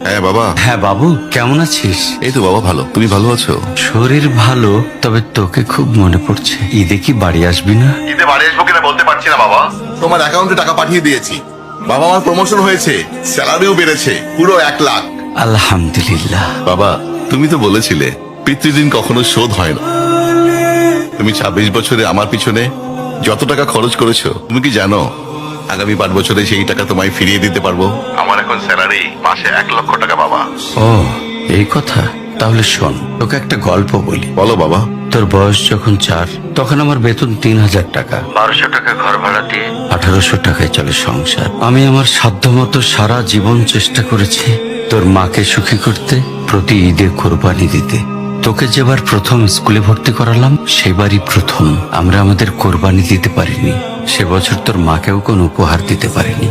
হ্যাঁ বাবা। হ্যাঁ বাবু, কেমন আছিস? এই তো বাবা ভালো, তুমি ভালো আছো? শরীর ভালো, তবে তোকে খুব মনে পড়ছে। ঈদে কি বাড়ি আসবি না? ঈদে বাড়ি আসবো কিনা বলতে পারছি না বাবা। তোমার অ্যাকাউন্টে টাকা পাঠিয়ে দিয়েছি বাবা, আমার প্রমোশন হয়েছে, স্যালারিও বেড়েছে, পুরো 1,00,000। আলহামদুলিল্লাহ। বাবা তুমি তো বলেছিলে পিতৃঋণ কখনো শোধ হয় না। তুমি 26 বছরে আমার পিছনে যত টাকা খরচ করেছো, তুমি কি জানো আগামী 5 বছরে সেই টাকা তোমায় ফিরিয়ে দিতে পারবো। আমার এখন স্যালারি মাসে 1,00,000 টাকা বাবা। ও, এই কথা। তাহলে শোন, তোকে একটা গল্প বলি। বলো বাবা। তোর বয়স যখন 4, তখন আমার বেতন 3,000 টাকা। 1200 টাকা ঘর ভাড়া দিয়ে 1800 টাকায় চলে সংসার। আমি আমার সাধ্যমতো সারা জীবন চেষ্টা করেছি তোর মাকে সুখী করতে, প্রতি ঈদে কোরবানি দিতে। তোকে যেবার প্রথম স্কুলে ভর্তি করালাম, সেবারই প্রথম আমরা আমাদের কোরবানি দিতে পারিনি। সে বছর তোর মাকেও কোনো উপহার দিতে পারিনি।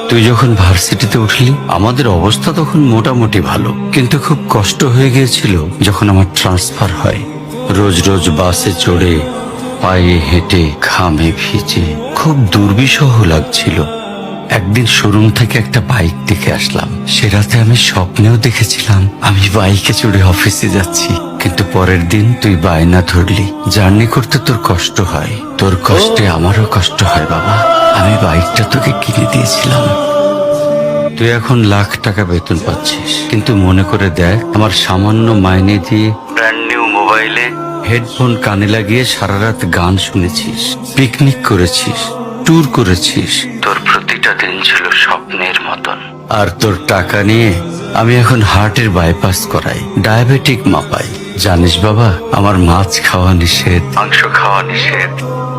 তুই যখন ভার্সিটিতে উঠলি, আমাদের অবস্থা তখন মোটামুটি ভালো, কিন্তু খুব কষ্ট হয়ে গিয়েছিল যখন আমার ট্রান্সফার হয়। রোজ রোজ বাসে চড়ে, পায়ে হেঁটে, ঘামে ভিজে খুব দুর্বিষহ লাগছিল। একদিন শোরুম থেকে একটা বাইক দেখে আসলাম। সে রাতে আমি স্বপ্নেও দেখেছিলাম আমি বাইকে চড়ে অফিসে যাচ্ছি। কিন্তু পরের দিন তুই বায়না ধরলি, জার্নি করতে তোর কষ্ট হয়। তোর কষ্টে আমারও কষ্ট হয় বাবা। আমি বাইকটা তোকে কিনে দিয়েছিলাম। তুই এখন লাখ টাকা বেতন পাচ্ছিস, কিন্তু মনে করে দেখ, আমার সামান্য মাইনে দিয়ে ব্র্যান্ড নিউ মোবাইলে হেডফোন কানে লাগিয়ে সারা রাত গান শুনেছিস, পিকনিক করেছিস, ট্যুর করেছিস। তোর প্রতিটা দিন ছিল স্বপ্নের মতন। আর তোর টাকা নিয়ে আমি এখন হার্টের বাইপাস করাই, ডায়াবেটিক মাপাই। জানিস বাবা, আমার মাছ খাওয়া নিষেধ, মাংস খাওয়া নিষেধ।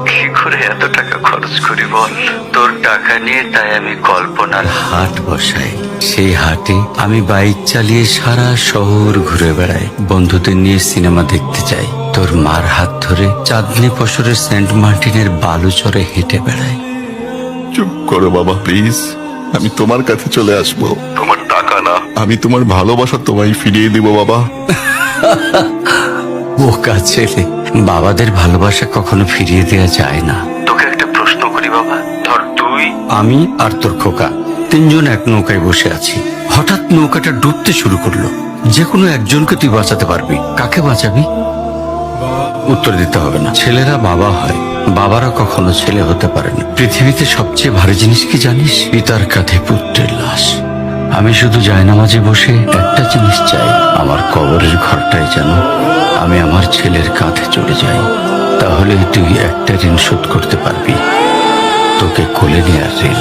কি করে এত টাকা খরচ করি বল? তোর টাকা নিয়ে তাই আমি কল্পনার হাট বসাই। সেই হাটে আমি বাইক চালিয়ে সারা শহর ঘুরে বেড়াই, বন্ধুদের নিয়ে সিনেমা দেখতে যাই, তোর মার হাত ধরে চাঁদনি পশরের সেন্ট মার্টিনের বালুচরে হেঁটে বেড়াই। চুপ করো বাবা প্লিজ, আমি তোমার কাছে চলে আসবো। তোমার টাকা না, আমি তোমার ভালোবাসা তোমায় ফিরিয়ে দিব বাবা। বোকা ছেলে, বাবাদের ভালোবাসা কখনো ফিরিয়ে দেওয়া যায় না। তোকে একটা প্রশ্ন করি বাবা, ধর তুই, আমি আর তোর খোকা তিনজন এক নৌকায় বসে আছি। হঠাৎ নৌকাটা ডুবতে শুরু করলো। যে কোনো একজনকে তুই বাঁচাতে পারবি, কাকে বাঁচাবি? উত্তর দিতে হবে না। ছেলেরা বাবা হয়, বাবারা কখনো ছেলে হতে পারে না। পৃথিবীতে সবচেয়ে ভারী জিনিস কি জানিস? পিতার কাঁধে পুত্রের লাশ। আমি শুধু জায়নামাজে বসে একটা জিনিস চাই, আমার কবরের ঘরটায় যেন আমি আমার ছেলের কাঁধে চলে যাই। তাহলে তুই একটা ঋণ শোধ করতে পারবি, তোকে কোলে নেওয়ার ঋণ।